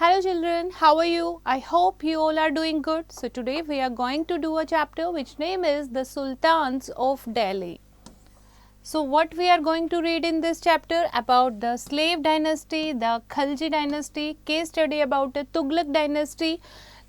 Hello children, how are you? I hope you all are doing good. So today we are going to do a chapter which name is The Sultans of Delhi. So what we are going to read in this chapter about the slave dynasty, the Khalji dynasty, case study about the Tughlaq dynasty,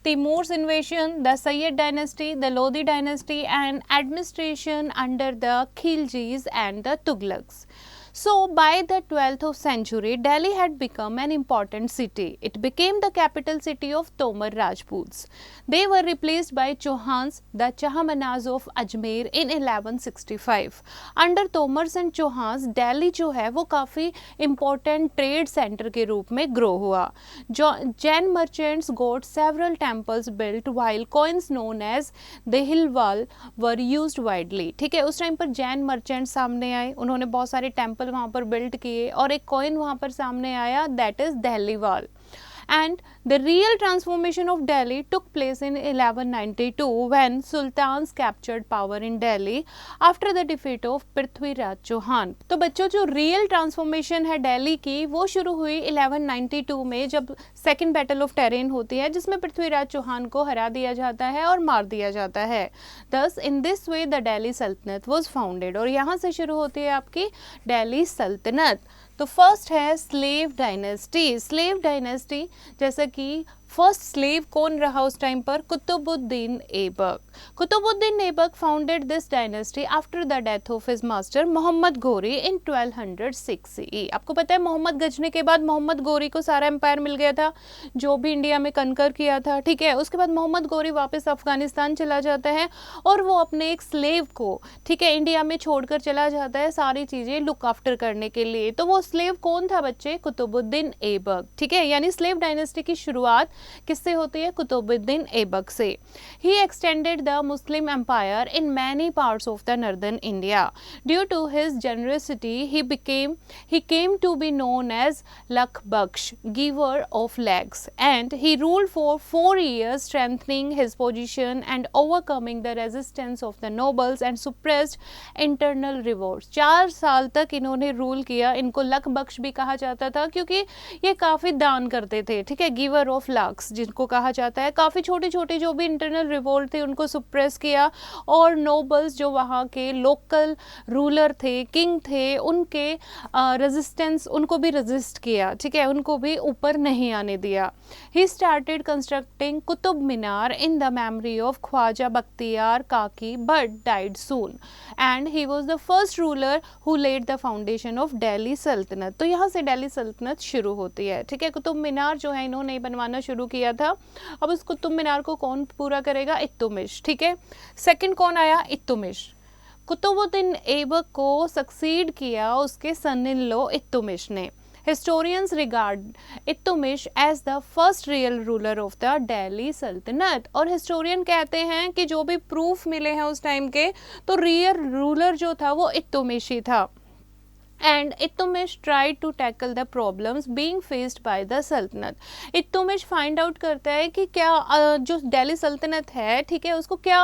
Timur's invasion, the Sayyid dynasty, the Lodi dynasty and administration under the Khiljis and the Tughlaqs. So, by the 12th century, Delhi had become an important city. It became the capital city of Tomar Rajputs. They were replaced by Chauhans, the Chahmanaz of Ajmer in 1165. Under Tomars and Chauhans, Delhi जो है वो काफ़ी important trade center के रूप में grow हुआ. Jain merchants got several temples built while coins known as Dehilwal were used widely. ठीक है, उस टाइम पर जैन मर्चेंट सामने आए, उन्होंने बहुत सारे टेम्पल वहाँ पर बिल्ड किए और एक कॉइन वहाँ पर सामने आया, that is Dahliwal. And the real transformation of Delhi took place in 1192 when sultans captured power in Delhi after the defeat of Prithviraj Chauhan. तो बच्चों जो real transformation है दिल्ली की वो शुरू हुई 1192 में जब सेकेंड बैटल ऑफ टेरेन होती है जिसमें पृथ्वीराज चौहान को हरा दिया जाता है और मार दिया जाता है. Thus in this way the Delhi Sultanate was founded और यहाँ से शुरू होती है आपकी दिल्ली सल्तनत. तो फर्स्ट है स्लेव डायनेस्टी. स्लेव डायनेस्टी जैसा कि फर्स्ट स्लेव कौन रहा उस टाइम पर? Qutubuddin Aibak. Qutubuddin Aibak founded this dynasty after the death of his master Mohammad Ghori in 1206 CE. आपको पता है मोहम्मद गजनी के बाद मोहम्मद घोरी को सारा एम्पायर मिल गया था जो भी इंडिया में कनकर किया था. ठीक है, उसके बाद मोहम्मद घोरी वापस अफगानिस्तान चला जाता है और वो अपने एक स्लेव को ठीक है इंडिया में छोड़कर चला जाता है सारी चीज़ें लुक आफ्टर करने के लिए. तो वो स्लेव कौन था बच्चे? कुतुबुद्दीन ऐबक. ठीक है, यानी स्लेव डायनेस्टी की शुरुआत किससे होती है? कुतुबुद्दीन ऐबक से. He extended the Muslim empire in many parts of the northern India. Due to his generosity he came to be known as Lakh Baksh, giver of legs, and he ruled for 4 years, strengthening his position and overcoming the resistance of the nobles and suppressed internal revolts. 4 साल तक इन्होंने rule किया. इनको लख बख्श भी कहा जाता था क्योंकि ये काफ़ी दान करते थे. ठीक है, गिवर ऑफ लक्स जिनको कहा जाता है. काफ़ी छोटे छोटे जो भी इंटरनल रिवोल्ट थे उनको सुप्रेस किया और नोबल्स जो वहाँ के लोकल रूलर थे, किंग थे, उनके रेजिस्टेंस उनको भी रेजिस्ट किया. ठीक है, उनको भी ऊपर नहीं आने दिया. He started constructing Qutb Minar in the memory of Khwaja Bakhtiyar Kaki but died soon and he was the first ruler who laid the foundation of Delhi Sultanate. तो यहाँ से दिल्ली सल्तनत शुरू होती है. ठीक है, कुतुब मीनार जो है इन्होंने बनवाना शुरू किया था. अब उस कुतुब मीनार को कौन पूरा करेगा? इल्तुतमिश. ठीक है, सेकंड कौन आया? इल्तुतमिश. कुतुबुद्दीन ऐबक को सक्सीड किया उसके सन इन लॉ इल्तुतमिश ने. Historians regard Iltutmish as the first real ruler of the Delhi Sultanate. और हिस्टोरियन कहते हैं कि जो भी प्रूफ मिले हैं उस टाइम के तो रियल रूलर जो था वो इल्तुतमिश ही था. And Iltutmish tried to tackle the problems being faced by the Sultanate. Iltutmish find out करता है कि क्या जो दिल्ली सल्तनत है ठीक है उसको क्या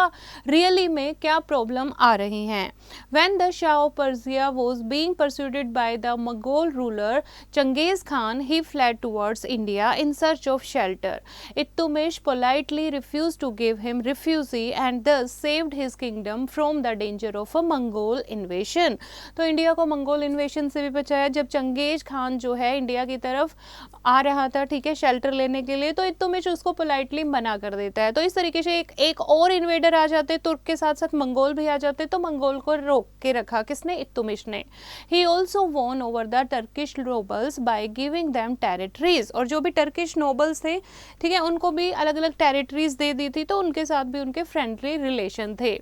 रियली में क्या प्रॉब्लम आ रही हैं. When the Shah of Persia was being pursued by the Mughal ruler Genghis Khan, he fled towards India in search of shelter. Iltutmish politely refused to give him refugee and thus saved his kingdom from the danger of a Mongol invasion. तो India को Mongol इन्वेशन से भी बचाया. जब Genghis Khan जो है India की तरफ आ रहा था ठीक है शेल्टर लेने के लिए तो इल्तुतमिश उसको पोलाइटली मना कर देता है. तो इस तरीके से एक और इन्वेडर आ जाते, तुर्क के साथ साथ मंगोल भी आ जाते, तो मंगोल को रोक के रखा किसने? इल्तुतमिश ने. He also won over the Turkish nobles by giving them territories. और जो भी टर्किश नोबल्स थे ठीक है उनको भी अलग अलग टेरिटरीज दे दी थी तो उनके साथ भी उनके फ्रेंडली रिलेशन थे.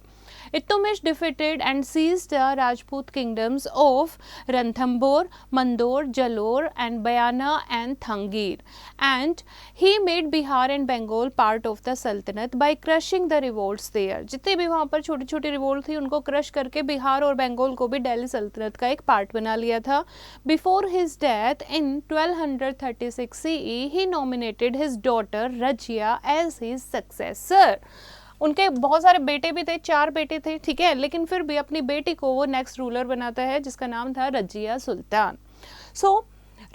Iltutmish defeated and seized the Rajput kingdoms of Ranthambore, Mandor, Jalore and Bayana and Thangir. And he made Bihar and Bengal part of the Sultanate by crushing the revolts there. जितने भी वहाँ पर छोटी छोटी revolt थी उनको crush करके बिहार और बंगाल को भी दिल्ली सल्तनत का एक पार्ट बना लिया था. Before his death in 1236 CE, he nominated his daughter Rajia as his successor. उनके बहुत सारे बेटे भी थे, 4 बेटे थे ठीक है, लेकिन फिर भी अपनी बेटी को वो नेक्स्ट रूलर बनाता है जिसका नाम था रजिया सुल्तान. सो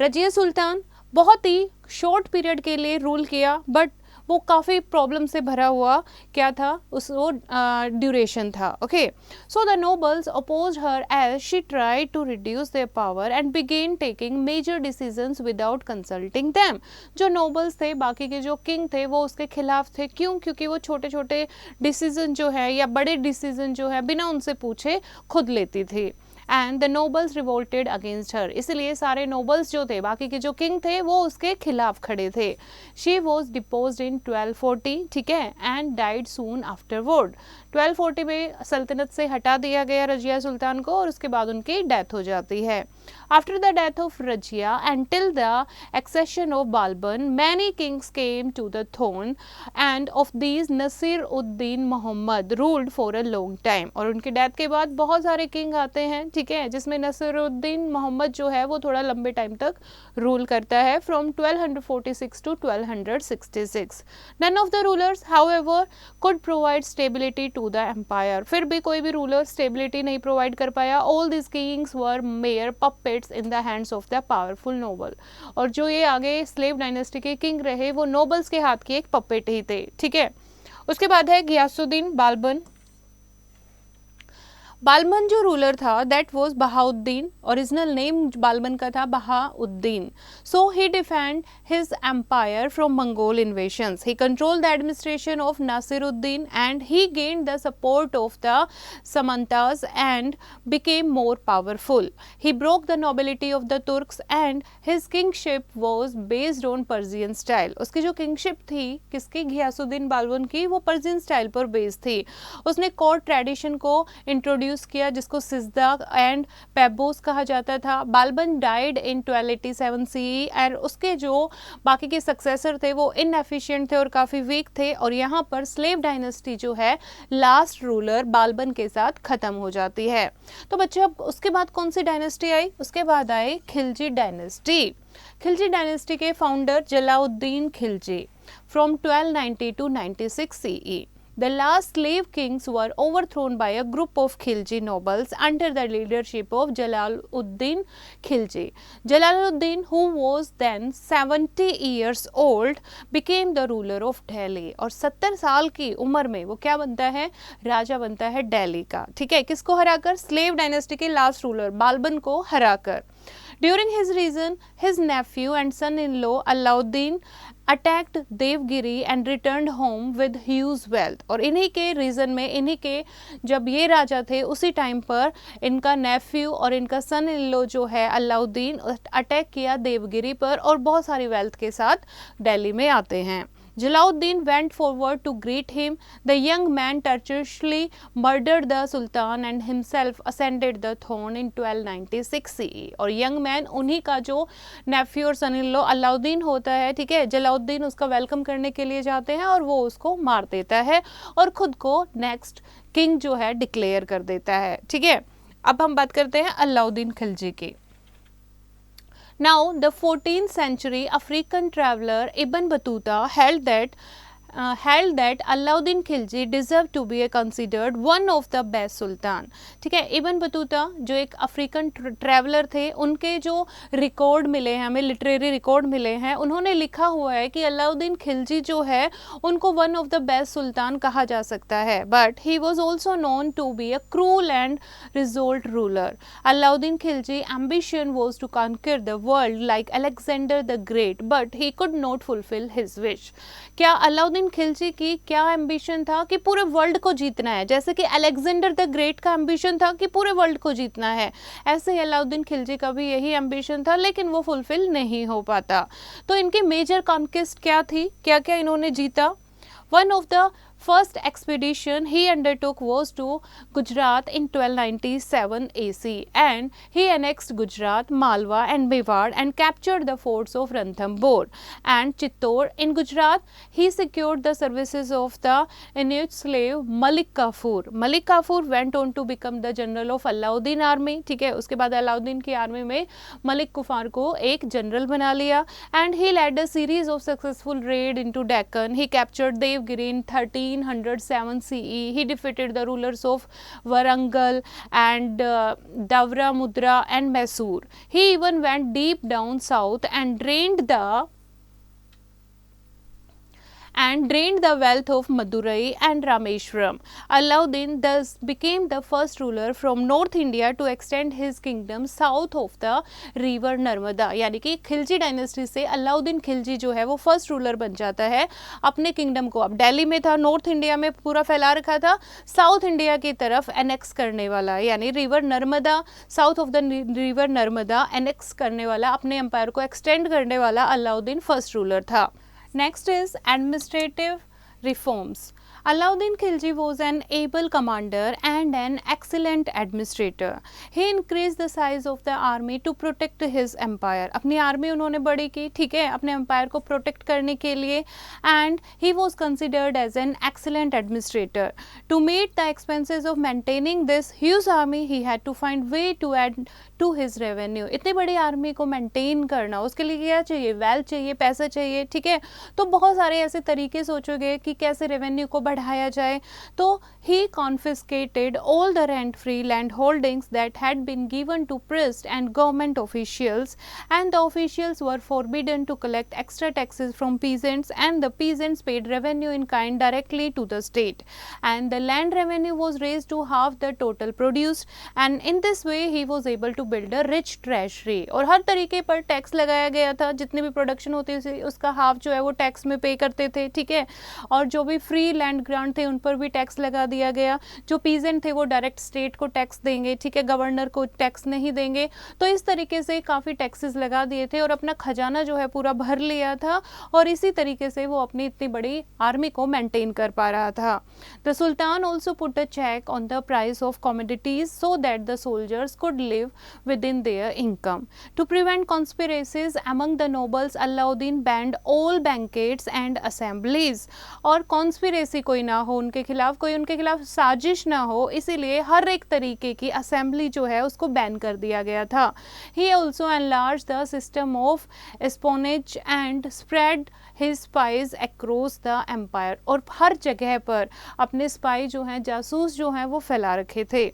रजिया सुल्तान बहुत ही शॉर्ट पीरियड के लिए रूल किया, बट वो काफ़ी प्रॉब्लम से भरा हुआ क्या था, उस वो ड्यूरेशन था. Okay, so the nobles oppose her as she try to reduce their power and begin taking major decisions without consulting them. जो नोबल्स थे, बाकी के जो किंग थे, वो उसके खिलाफ थे. क्यों? क्योंकि वो छोटे छोटे डिसीजन जो है या बड़े डिसीजन जो है बिना उनसे पूछे खुद लेती थी. And the nobles revolted against her, इसलिए सारे नोबल्स जो थे, बाकी के जो किंग थे, वो उसके खिलाफ खड़े थे. शी वॉज डिपोज्ड इन 1240, ठीक है, एंड डाइड सून आफ्टरवर्ड. 1240 में सल्तनत से हटा दिया गया रजिया सुल्तान को और उसके बाद उनकी डेथ हो जाती है. After the death of Rajia until the accession of Balban, many kings came to the throne, and of these Nasir ud-Din Muhammad ruled for a long time. और उनकी डेथ के बाद बहुत सारे किंग आते हैं, ठीक है, जिसमें नसीरुद्दीन मोहम्मद जो है वो थोड़ा लंबे टाइम तक रूल करता है, from 1246 to 1266. None of the rulers, however, could provide stability to the empire. फिर भी कोई भी रूलर स्टेबिलिटी नहीं प्रोवाइड कर पाया. All these kings were mere puppets in the hands of the powerful noble. और जो ये आगे स्लेव डायनेस्टी के किंग रहे, वो नोबल्स के हाथ की एक पपेट ही थे, ठीक है. उसके बाद है गियासुद्दीन बालबन. बालबन जो रूलर था, that was Bahauddin. Original name Balban का था Bahauddin. So he defend his empire from Mongol invasions. He control the administration of Nasiruddin and he gained the support of the samantas and became more powerful. He broke the nobility of the Turks and his kingship was based on Persian style. उसकी जो kingship थी किसकी, घियासुद्दीन बालबन की, वो Persian style पर based थी. उसने court tradition को इंट्रोड्यूस किया, जिसको सिजदा एंड पेबोस कहा जाता था. Balban died in 1287 CE and उसके जो बाकी के सक्सेसर थे वो इनएफिशिएंट थे और काफ़ी वीक थे. और यहाँ पर स्लेव डायनेस्टी जो है लास्ट रूलर बालबन के साथ ख़त्म हो जाती है. तो बच्चे अब उसके बाद कौन सी डायनेस्टी आई? उसके बाद आई खिलजी डायनेस्टी. खिलजी डायनेस्टी के founder Jalauddin Khilji, from 1290 to 96 CE. The last slave kings were overthrown by a group of Khilji nobles under the leadership of Jalaluddin Khilji. Jalaluddin, who was then 70 years old, became the ruler of Delhi. और 70 साल की उम्र में वो क्या बनता है? राजा बनता है दिल्ली का, ठीक है. किसको हराकर? स्लेव डायनेस्टी के लास्ट रूलर बालबन को हराकर. During his reign, his nephew and son-in-law Alauddin attacked Devgiri and returned home with huge wealth. और इन्हीं के रीजन में, इन्हीं के जब ये राजा थे उसी टाइम पर इनका नेफ्यू और इनका सन इन लॉ जो है अलाउद्दीन अटैक किया देवगिरी पर और बहुत सारी वेल्थ के साथ दिल्ली में आते हैं. Jalaluddin went forward to greet him. The young man treacherously murdered the Sultan and himself ascended the throne in 1296 CE. और यंग मैन उन्हीं का जो नेफ्यू और सन इन लॉ अलाउद्दीन होता है, ठीक है, जलाउद्दीन उसका वेलकम करने के लिए जाते हैं और वो उसको मार देता है और खुद को नेक्स्ट किंग जो है डिक्लेयर कर देता है, ठीक है. अब हम बात करते हैं अलाउद्दीन खिलजी की. Now, the 14th century African traveler Ibn Battuta held that Alauddin Khilji deserved to be considered one of the best sultan. ठीक है, इबन बतूता जो एक अफ्रीकन ट्रैवलर थे, उनके जो रिकॉर्ड मिले हैं हमें, लिटरेरी रिकॉर्ड मिले हैं, उन्होंने लिखा हुआ है कि अलाउद्दीन खिलजी जो है उनको वन ऑफ द बेस्ट सुल्तान कहा जा सकता है. But he was also known to be a cruel and resolute ruler. Alauddin Khilji ambition was to conquer the world like Alexander the Great, but he could not fulfil his wish. क्या अलाउद्दीन खिलजी की क्या ambition था? कि पूरे वर्ल्ड को जीतना है, जैसे कि अलेक्जेंडर द ग्रेट का एम्बिशन था कि पूरे वर्ल्ड को जीतना है, ऐसे ही अलाउद्दीन खिलजी का भी यही एम्बिशन था, लेकिन वो फुलफिल नहीं हो पाता. तो इनकी मेजर कॉन्क्वेस्ट क्या थी, क्या क्या इन्होंने जीता? One of the first expedition he undertook was to Gujarat in 1297 AC, and he annexed Gujarat, Malwa and Mewar and captured the forts of Ranthambore and Chittor. In Gujarat, he secured the services of the Inuit slave Malik Kafur. Malik Kafur went on to become the general of Alauddin army. ठीक है, उसके बाद अलाउद्दीन की army में मलिक कुफार को एक general बना लिया. And he led a series of successful raid into Deccan. He captured Devgiri in 13 1407 CE. He defeated the rulers of Warangal and Davra Mudra and Mysore. He even went deep down south and drained the wealth of Madurai and Rameshwaram. Alauddin thus became the first ruler from North India to extend his kingdom south of the river Narmada. यानी कि Khilji dynasty से अलाउद्दीन खिलजी जो है वो first ruler बन जाता है अपने किंगडम को. अब दिल्ली में था, नॉर्थ इंडिया में पूरा फैला रखा था, साउथ इंडिया की तरफ एनेक्स करने वाला, यानी river Narmada, south of the river Narmada annex करने वाला, अपने एम्पायर को एक्सटेंड करने वाला अलाउद्दीन फर्स्ट रूलर था. Next is administrative reforms. Alauddin Khilji was an able commander and an excellent administrator. He increased the size of the army to protect his empire. अपनी army उन्होंने बड़ी की, ठीक है, अपने एम्पायर को प्रोटेक्ट करने के लिए. And he was considered as an excellent administrator. To meet the expenses of maintaining this huge army, he had to find way to add to his revenue. इतनी बड़ी आर्मी को मेंटेन करना, उसके लिए क्या चाहिए? वेल्थ चाहिए, पैसा चाहिए, ठीक है. तो बहुत सारे ऐसे तरीके सोचोगे कि कैसे रेवेन्यू को बढ़ाया जाए. तो he confiscated all the rent-free land holdings that had been given to priests and government officials, and the officials were forbidden to collect extra taxes from peasants, and the peasants paid revenue in kind directly to the state, and the land revenue was raised to half the total produced, and in this way he was able to build a rich treasury. और हर तरीके पर tax लगाया गया था, जितनी भी production होती थी उसका हाफ जो है वो टैक्स में पे करते थे, ठीक है. और जो भी फ्री लैंड ग्रांट थे उन पर भी टैक्स लगा दिया गया. जो पीजेंट थे वो डायरेक्ट स्टेट को टैक्स देंगे, ठीक है, गवर्नर को टैक्स नहीं देंगे. तो इस तरीके से काफ़ी टैक्सेस लगा दिए थे और अपना खजाना जो है पूरा भर लिया था, और इसी तरीके से वो अपनी इतनी बड़ी आर्मी को मेंटेन कर पा रहा था. The sultan also put a check on the price of commodities so that the soldiers could live within their income. To prevent conspiracies among the nobles, Alauddin banned all banquets and assemblies. और conspiracy कोई ना हो उनके खिलाफ, कोई उनके खिलाफ साजिश ना हो, इसीलिए हर एक तरीके की असेंबली जो है उसको बैन कर दिया गया था. He also enlarged the system of espionage and spread his spies across the empire. और हर जगह पर अपने स्पाई जो हैं, जासूस जो हैं, वो फैला रखे थे.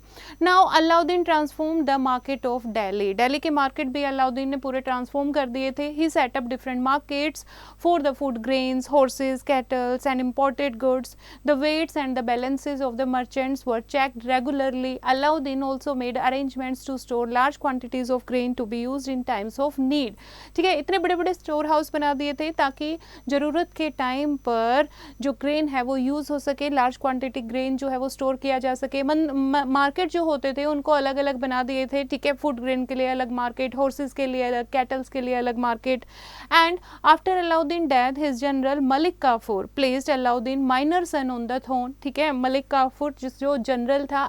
Now Alauddin transformed the market of Delhi. Delhi के मार्केट भी अलाउद्दीन ने पूरे ट्रांसफॉर्म कर दिए थे. He set up different markets for the food grains, horses, cattle and imported goods. The weights and the balances of the merchants were checked regularly. Alauddin also made arrangements to store large quantities of grain to be used in times of need. ठीक है, इतने बड़े बड़े store house बना दिए थे ताकि ज़रूरत के टाइम पर जो ग्रेन है वो यूज़ हो सके, लार्ज क्वांटिटी ग्रेन जो है वो स्टोर किया जा सके. मार्केट जो होते थे उनको अलग अलग बना दिए थे, ठीक है, फूड ग्रेन के लिए अलग मार्केट, हॉर्सेस के लिए अलग, कैटल्स के लिए अलग market. And after Alauddin death his general Malik Kafur placed Alauddin minor son on the throne. ठीक है, मलिक काफूर जो जनरल था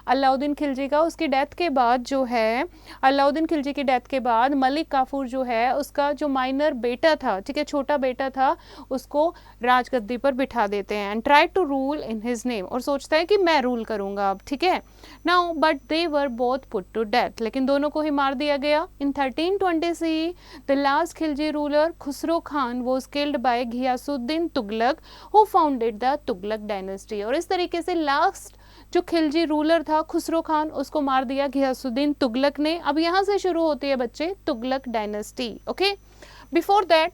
अलाउद्दीन खिलजी का, उसकी डेथ के बाद जो है, अलाउद्दीन खिलजी की डेथ के बाद मलिक काफूर जो है उसका जो माइनर बेटा था, ठीक है, छोटा बेटा था, उसको राजगद्दी पर बिठा देते हैं. And try to rule in his name, और सोचता है कि मैं रूल करूंगा अब, ठीक है. Now but they were both put to death, लेकिन दोनों को ही मार दिया गया. In 1320 CE the last Khilji ruler Khusro Khan was killed by Ghiyasuddin Tughlaq who founded the Tughlaq dynasty. और इस तरीके से लास्ट जो खिलजी रूलर था खुसरो खान, उसको मार दिया घियासुद्दीन तुगलक ने. अब यहाँ से शुरू होती है बच्चे Tughlaq dynasty. Okay, before that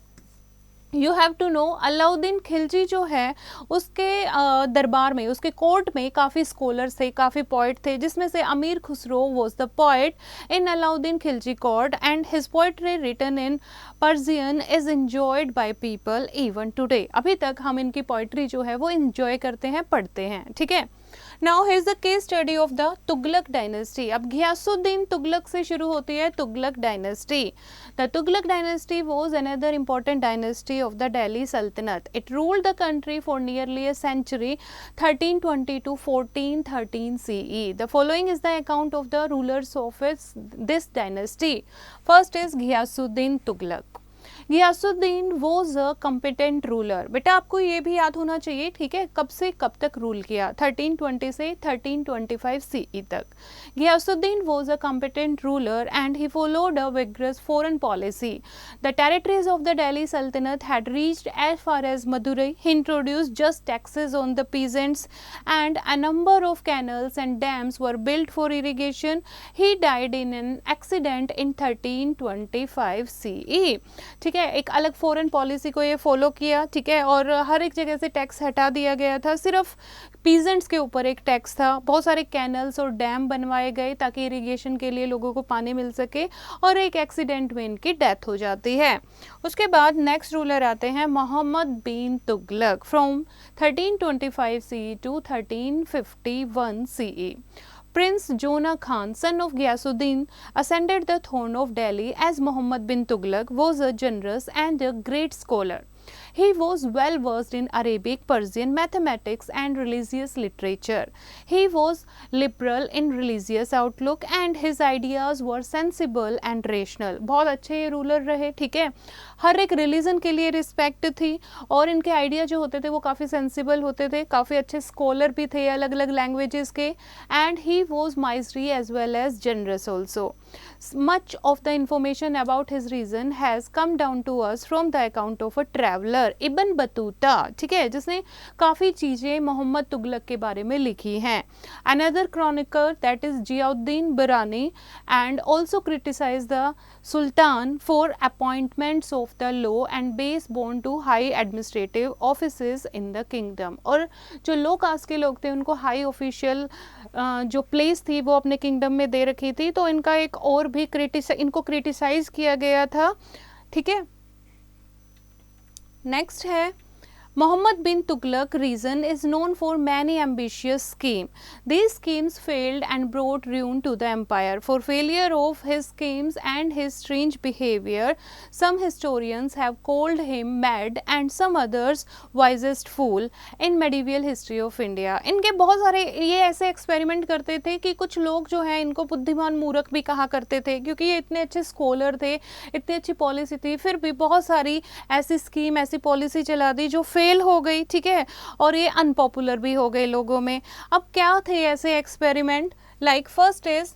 you have to know Alauddin Khilji जो है उसके दरबार में, उसके कोर्ट में काफ़ी स्कॉलर्स थे, काफ़ी पोइट थे, जिसमें से Amir Khusro was the poet in Alauddin Khilji court. And his poetry written in Persian is enjoyed by people even today. अभी तक हम इनकी पोइट्री जो है वो एंजॉय करते हैं, पढ़ते हैं. ठीक है, now here is the case study of the Tughlaq dynasty. अब घियासुद्दीन तुगलक से शुरू होती है Tughlaq dynasty. The Tughlaq dynasty was another important dynasty of the Delhi Sultanate. It ruled the country for nearly a century, 1320 to 1413 CE. The following is the account of the rulers of this dynasty. First is Ghiyasuddin Tughlaq. Ghiyasuddin was a competent ruler. बेटा आपको ये भी याद होना चाहिए, ठीक है, कब से कब तक रूल किया, 1320 से 1325 CE तक। Ghiyasuddin was a competent ruler and he followed a vigorous foreign policy. The territories of the Delhi Sultanate had reached as far as Madurai. He introduced just taxes on the peasants and a number of canals and dams were built for irrigation. He died in an accident in 1325 CE। ठीक है, एक अलग foreign policy को ये follow किया, ठीक है, और हर एक जगह से टैक्स हटा दिया गया था, सिर्फ पीजेंट्स के ऊपर एक टैक्स था। बहुत सारे कैनल्स और डैम बनवाए गए ताकि इरिगेशन के लिए लोगों को पानी मिल सके, और एक एक्सीडेंट में इनकी डेथ हो जाती है। उसके बाद नेक्स्ट रूलर आते हैं Mohammad bin Tughlaq from 1325 CE to 1351 CE। Prince Jona Khan, son of Ghiyasuddin, ascended the throne of Delhi as Muhammad bin Tughlaq was a generous and a great scholar. He was well versed in Arabic, Persian, mathematics and religious literature. He was liberal in religious outlook and his ideas were sensible and rational. बहुत अच्छे ये ruler रहे, ठीक है, हर एक religion के लिए respect थी और इनके आइडिया जो होते थे वो काफ़ी सेंसिबल होते थे, काफ़ी अच्छे स्कॉलर भी थे अलग अलग लैंग्वेजेस के, and he was miserly as well as generous also. Much of the information about his reason has come down to us from the account of a traveler, Ibn Battuta, ठीक है, जिसने काफ़ी चीज़ें मोहम्मद तुगलक के बारे में लिखी हैं। Another chronicler, that is Ziauddin Barani, and also criticized the Sultan for appointments of the low and base born to high administrative offices in the kingdom। और जो लो कास्ट के लोग थे उनको हाई ऑफिशियल जो प्लेस थी वो अपने किंगडम में दे रखी थी, तो इनका एक और भी इनको क्रिटिसाइज किया गया था, ठीक है। नेक्स्ट है Muhammad bin Tughlaq reign is known for many ambitious schemes. These schemes failed and brought ruin to the empire. For failure of his schemes and his strange behavior, some historians have called him mad and some others wisest fool in medieval history of India. इनके बहुत सारे ये ऐसे experiment करते थे कि कुछ लोग जो हैं इनको बुद्धिमान मूर्ख भी कहा करते थे, क्योंकि ये इतने अच्छे स्कॉलर थे, इतनी अच्छी पॉलिसी थी, फिर भी बहुत सारी ऐसी स्कीम ऐसी पॉलिसी चला दी जो फेल हो गई, ठीक है, और ये अनपॉपुलर भी हो गए लोगों में। अब क्या थे ऐसे experiment, like first is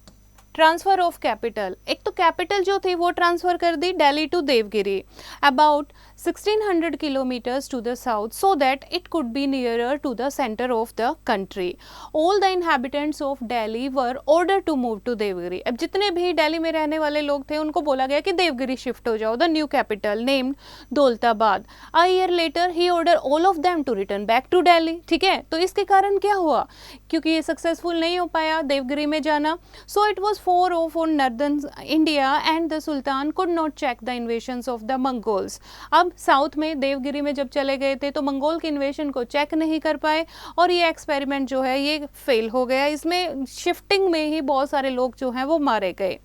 transfer of capital. एक तो कैपिटल जो थी वो ट्रांसफर कर दी Delhi to Devagiri, about 1600 kilometres to the south, so that it could be nearer to the centre of the country. All the inhabitants of Delhi were order to move to Devagiri. अब जितने भी दिल्ली में रहने वाले लोग थे उनको बोला गया कि देवगिरी शिफ्ट हो जाओ। The new capital named Daulatabad. A year later he order all of them to return back to Delhi, ठीक है। तो इसके कारण क्या हुआ, क्योंकि ये सक्सेसफुल नहीं हो पाया देवगिरी में जाना, so it was far off on northern India and the Sultan could not check the invasions of the Mongols। अब साउथ में देवगिरी में जब चले गए थे तो मंगोल के इन्वेशन को चेक नहीं कर पाए और ये एक्सपेरिमेंट जो है ये फेल हो गया। इसमें शिफ्टिंग में ही बहुत सारे लोग जो हैं वो मारे गए।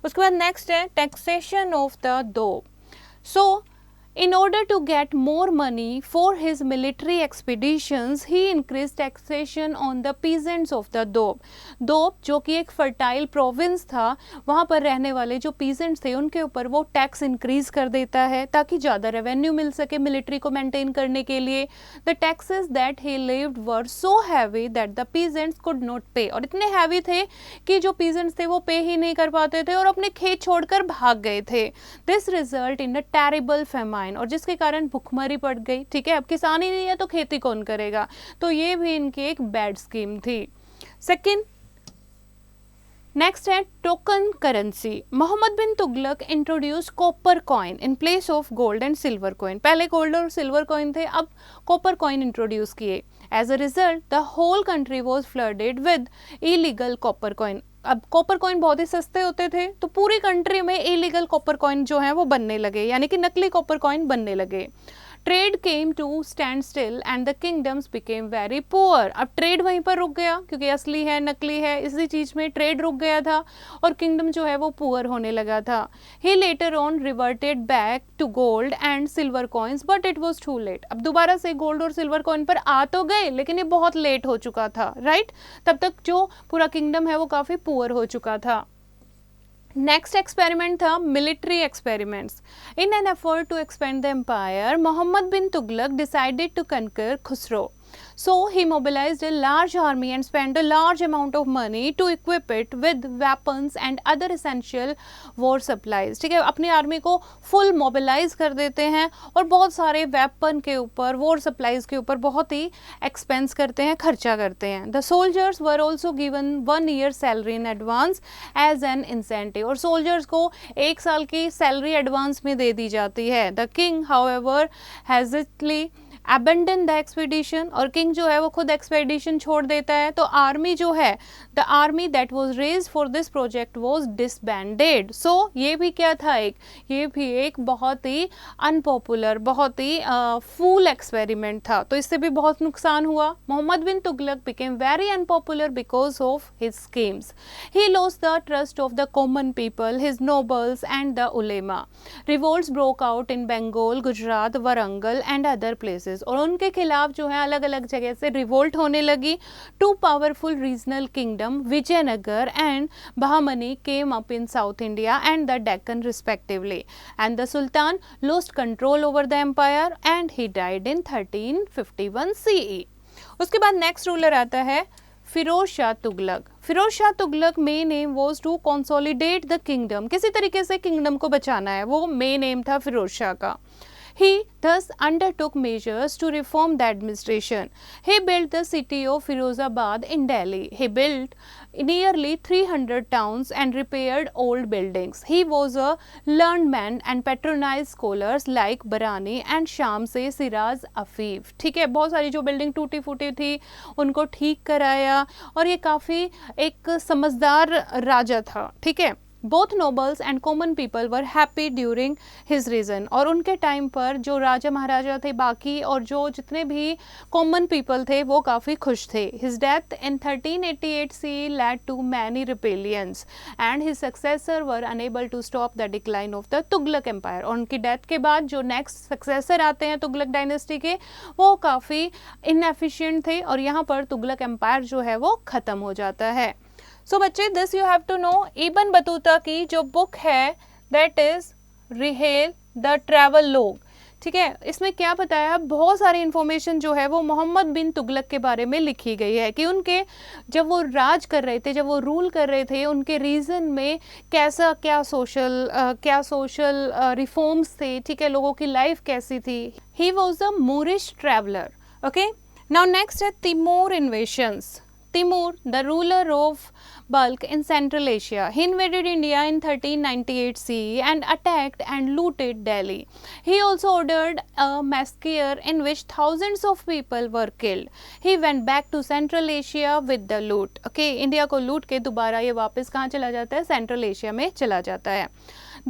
उसके बाद नेक्स्ट है taxation of the Doab. So in order to get more money for his military expeditions, he increased taxation on the peasants of the Doab। दोब जो कि एक फर्टाइल प्रोविंस था, वहाँ पर रहने वाले जो पीजेंट्स थे उनके ऊपर वो टैक्स इंक्रीज कर देता है ताकि ज़्यादा रेवेन्यू मिल सके मिलिट्री को मेंटेन करने के लिए। The taxes that he lived were so heavy that the peasants could not पे, और इतने हैवी थे कि जो पीजेंट्स थे वो पे ही नहीं कर पाते थे और अपने खेत छोड़कर भाग गए थे। This result in a terrible famine, और जिसके कारण भुखमरी पड़ गई, ठीक है। अब किसान ही नहीं है तो खेती कौन करेगा, तो ये भी इनकी एक बैड स्कीम थी। सेकंड नेक्स्ट है token currency. Mohammad bin Tughlaq introduce copper coin in place of gold and silver coin. पहले गोल्ड और सिल्वर कॉइन थे, अब कॉपर कॉइन इंट्रोड्यूस किए। As a result the whole country was flooded with illegal copper coin. अब copper coin बहुत ही सस्ते होते थे तो पूरी कंट्री में इलीगल कॉपर कॉइन जो है वो बनने लगे, यानी कि नकली कॉपर कॉइन बनने लगे। Trade came to stand still and the kingdoms became very poor. अब ट्रेड वहीं पर रुक गया क्योंकि असली है नकली है इसी चीज़ में ट्रेड रुक गया था और किंगडम जो है वो पुअर होने लगा था। He later on reverted back to gold and silver coins but it was too late. अब दोबारा से गोल्ड और सिल्वर कॉइन पर आ तो गए लेकिन ये बहुत लेट हो चुका था, राइट। तब तक जो पूरा किंगडम है वो काफ़ी पुअर हो चुका था। नेक्स्ट एक्सपेरिमेंट था military experiments. In an effort to expand the empire, Mohammad bin Tughlaq decided to conquer Khusro. So he mobilized a large army and spent a large amount of money to equip it with weapons and other essential war supplies. ठीक है, अपनी army को full mobilise कर देते हैं और बहुत सारे वेपन के ऊपर, वॉर सप्लाईज के ऊपर बहुत ही एक्सपेंस करते हैं, खर्चा करते हैं. The soldiers were also given 1 year salary in advance as an incentive. और सोल्जर्स को 1 साल की सैलरी एडवांस में दे दी जाती है. The king however hastily abandon the expedition. और किंग जो है वो खुद एक्सपीडिशन छोड़ देता है. तो आर्मी जो है, the army that was raised for this project was disbanded. So ये भी क्या था, ये भी एक बहुत ही अनपॉपुलर, बहुत ही फूल एक्सपेरिमेंट था. तो इससे भी बहुत नुकसान हुआ. Mohammad bin Tughlaq became very unpopular because of his schemes. He lost the trust of the common people, his nobles and the ulema. Revolts broke out in Bengal, Gujarat, Warangal and other places. और उनके खिलाफ जो है अलग अलग जगह से रिवोल्ट होने लगी. 2 powerful regional kingdom, Vijayanagar and Bahmani, came up in south India and the Deccan respectively. And the sultan lost control over the empire and he died in 1351 CE. उसके बाद नेक्स्ट रूलर आता है Firoz Shah Tughlaq. Firoz Shah Tughlaq main aim was to consolidate the kingdom. किसी तरीके से kingdom को बचाना है, वो मेन एम था फिरोज शाह का. He thus undertook measures to reform the administration. He built the city of Firozabad in Delhi. He built nearly 300 towns and repaired old buildings. He was a learned man and patronized scholars like Barani and शाम से Siraj Afif. ठीक है, बहुत सारी जो building टूटी फूटी थी उनको ठीक कराया और ये काफ़ी एक समझदार राजा था. ठीक है, both nobles and common people were happy during his reign. और उनके टाइम पर जो राजा महाराजा थे बाकी और जो जितने भी कॉमन पीपल थे वो काफ़ी खुश थे. His death in 1388 CE led to many rebellions and his successor were unable to stop the decline of the Tughlaq empire. और उनकी डेथ के बाद जो नेक्स्ट सक्सेसर आते हैं तुगलक डायनेस्टी के, वो काफ़ी इनएफिशिएंट थे और यहाँ पर तुगलक एम्पायर जो है वो ख़त्म हो जाता है. सो बच्चे, this you have to know. Ibn Battuta की जो बुक है that is Rihla the travel log. ठीक है, इसमें क्या बताया, बहुत सारी इंफॉर्मेशन जो है वो मोहम्मद बिन तुगलक के बारे में लिखी गई है कि उनके जब वो राज कर रहे थे, जब वो रूल कर रहे थे, उनके रीजन में कैसा क्या सोशल रिफॉर्म्स थे. ठीक है, लोगों की लाइफ कैसी थी. He was a Moorish traveller. Okay, now next है Timur इन्वेशंस. Timur, the ruler of Balkh in Central Asia, he invaded India in 1398 CE and attacked and looted Delhi. He also ordered a massacre in which thousands of people were killed. He went back to Central Asia with the loot. Okay, India को लूट के दोबारा ये वापस कहाँ चला जाता है, सेंट्रल एशिया में चला जाता है.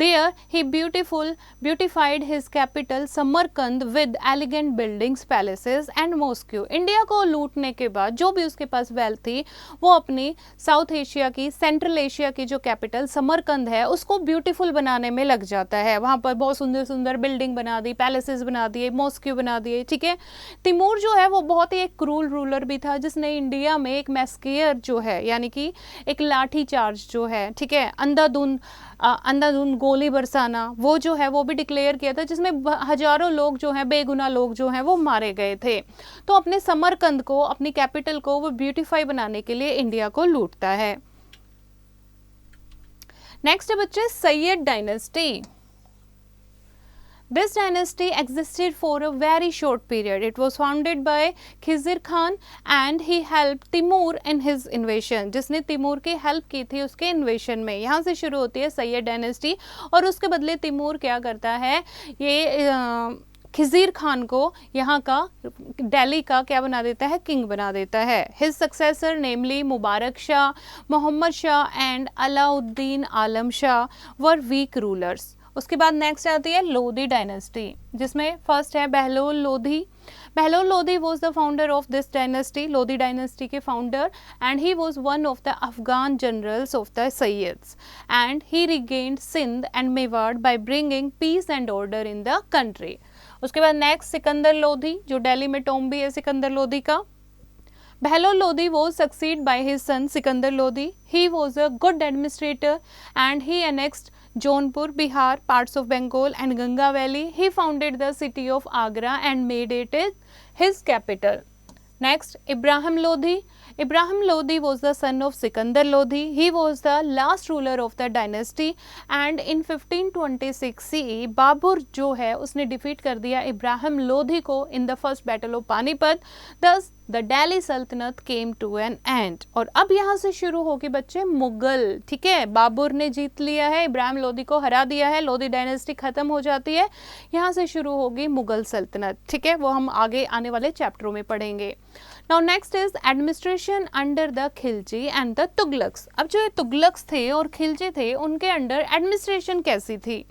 There he beautified his capital Samarkand with elegant buildings, palaces and mosque. India को लूटने के बाद जो भी उसके पास वेल्थ थी वो अपनी साउथ एशिया की, सेंट्रल एशिया की जो कैपिटल समरकंद है उसको ब्यूटीफुल बनाने में लग जाता है. वहाँ पर बहुत सुंदर सुंदर बिल्डिंग बना दी, पैलेसेस बना दिए, मॉस्क बना दिए. ठीक है, तिमूर जो है वो बहुत ही एक क्रूल रूलर भी था जिसने इंडिया में एक मैस्केयर जो है यानी कि एक लाठी चार्ज जो है, ठीक है, अंधाधुंध गोली बरसाना, वो जो है वो भी डिक्लेयर किया था जिसमें हजारों लोग जो हैं, बेगुनाह लोग जो हैं वो मारे गए थे. तो अपने समरकंद को, अपनी कैपिटल को वो ब्यूटीफाई बनाने के लिए इंडिया को लूटता है. नेक्स्ट है बच्चे Syed dynasty. This dynasty existed for a very short period. It was founded by Khizr Khan and he helped Timur in his invasion. जिसने तिमूर की हेल्प की थी उसके इन्वेशन में. यहाँ से शुरू होती है सैयद डायनेस्टी और उसके बदले तिमूर क्या करता है, ये खिज़िर खान को यहाँ का, दिल्ली का क्या बना देता है, किंग बना देता है. His successor namely Mubarak Shah, Mohammad Shah and Alauddin Alam Shah were weak rulers. उसके बाद नेक्स्ट आती है लोधी डायनेस्टी जिसमें फर्स्ट है Bahlol Lodi. Bahlol Lodi was the founder of this dynasty, Lodi dynasty के founder, and he was one of the Afghan generals of the Sayyids and he regained Sindh and Mewar by bringing peace and order in the country. उसके बाद next Sikandar Lodhi, जो दिल्ली में tomb भी है सिकंदर लोधी का. Behlol Lodi was succeeded by his son Sikandar Lodi. He was a good administrator and he annexed Jaunpur, Bihar, parts of Bengal and Ganga Valley. He founded the city of Agra and made it his capital. Next, Ibrahim Lodi. Ibrahim Lodi was the son of Sikandar Lodi. He was the last ruler of the dynasty and in 1526 CE Babar जो है उसने defeat कर दिया इब्राहिम लोधी को in the first battle of Panipat. Thus the Delhi सल्तनत came to N and. और अब यहाँ से शुरू होगी बच्चे मुगल. ठीक है, बाबर ने जीत लिया है, इब्राहिम लोधी को हरा दिया है, लोधी डायनेस्टी खत्म हो जाती है, यहाँ से शुरू होगी मुगल सल्तनत. ठीक है, वो हम आगे आने वाले चैप्टरों में पढ़ेंगे. Now next is administration under the Khilji and the Tughlaqs. अब जो तुगलक्स थे और खिलजी थे उनके अंडर एडमिनिस्ट्रेशन कैसी थी?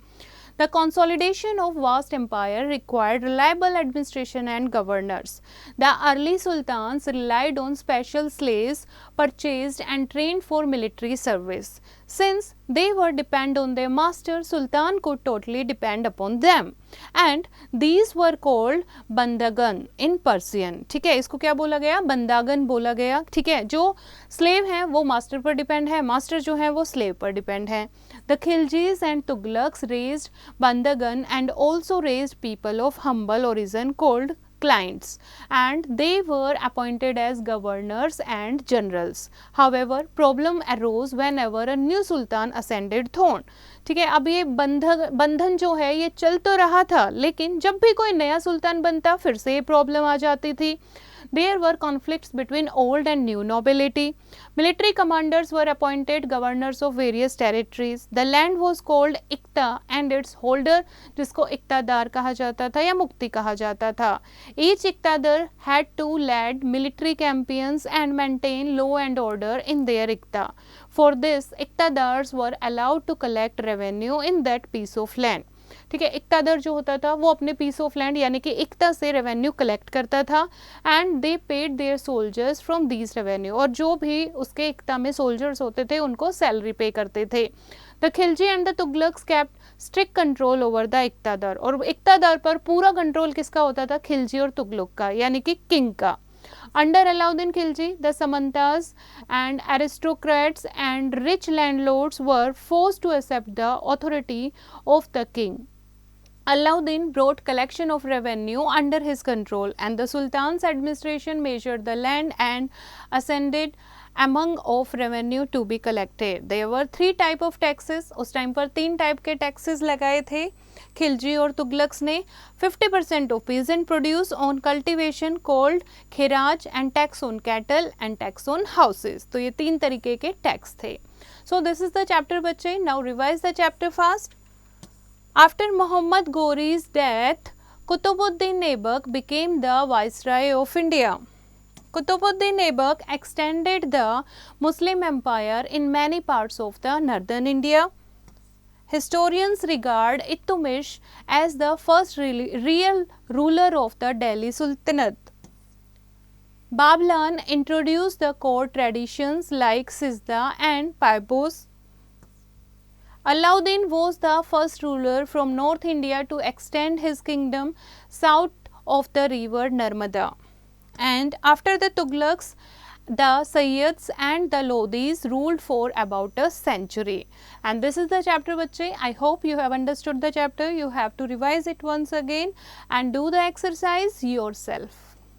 The consolidation of vast empire required reliable administration and governors. The early sultans relied on special slaves purchased and trained for military service. Since they were dependent on their master, Sultan could totally depend upon them. And these were called बंदागन in Persian. ठीक है, इसको क्या बोला गया? बंदागन बोला गया. ठीक है, जो स्लेव हैं वो मास्टर पर डिपेंड है, मास्टर जो है वो स्लेव पर डिपेंड है. The Khiljis and Tughlaqs raised Bandagan and also raised people of humble origin called clients, and they were appointed as governors and generals. However, problem arose whenever a new sultan ascended throne. ठीक है, अब ये बंधन जो है ये चल तो रहा था, लेकिन जब भी कोई नया सुल्तान बनता फिर से ये प्रॉब्लम आ जाती थी. There were conflicts between old and new nobility. Military commanders were appointed governors of various territories. The land was called Ikta and its holder, जिसको इक्तादार कहा जाता था या मुक्ति कहा जाता था. Each इक्तादार had to lead military campaigns and maintain law and order in their Ikta. For this, इक्तादार्स were allowed to collect revenue in that piece of land. ठीक है, इक्तादार जो होता था वो अपने पीस ऑफ लैंड यानी कि इक्ता से रेवेन्यू कलेक्ट करता था and they paid their soldiers from these revenue. और जो भी उसके इक्ता में सोल्जर्स होते थे उनको सैलरी पे करते थे. The Khilji and the Tughlaqs kept strict control over the iqtadar. और इक्तादार पर पूरा कंट्रोल किसका होता था? खिलजी और तुगलक का, यानी कि किंग का. Under Alauddin Khilji, the Samantas and aristocrats and rich landlords were forced to accept the authority of the king. Alauddin brought collection of revenue under his control, and the Sultan's administration measured the land and ascended among of revenue to be collected. There were 3 type of taxes. उस time पर 3 type के taxes लगाए थे खिलजी और तुगलक्स ने. 50% of peasant produce on cultivation called Khiraj and tax on cattle and tax on houses. तो ये 3 तरीके के टैक्स थे. So this is the chapter बच्चे. Now revise the chapter fast. After Muhammad Ghori's death, Qutbuddin Aibak became the viceroy of India. Qutbuddin Aibak extended the Muslim empire in many parts of the northern India. Historians regard Iltutmish as the first real ruler of the Delhi Sultanate. Bablan introduced the court traditions like Sizda and Paibos. Alauddin was the first ruler from North India to extend his kingdom south of the river Narmada. And after the Tughlaqs, the Sayyids and the Lodhis ruled for about a century. And this is the chapter bachche. I hope you have understood the chapter. You have to revise it once again and do the exercise yourself.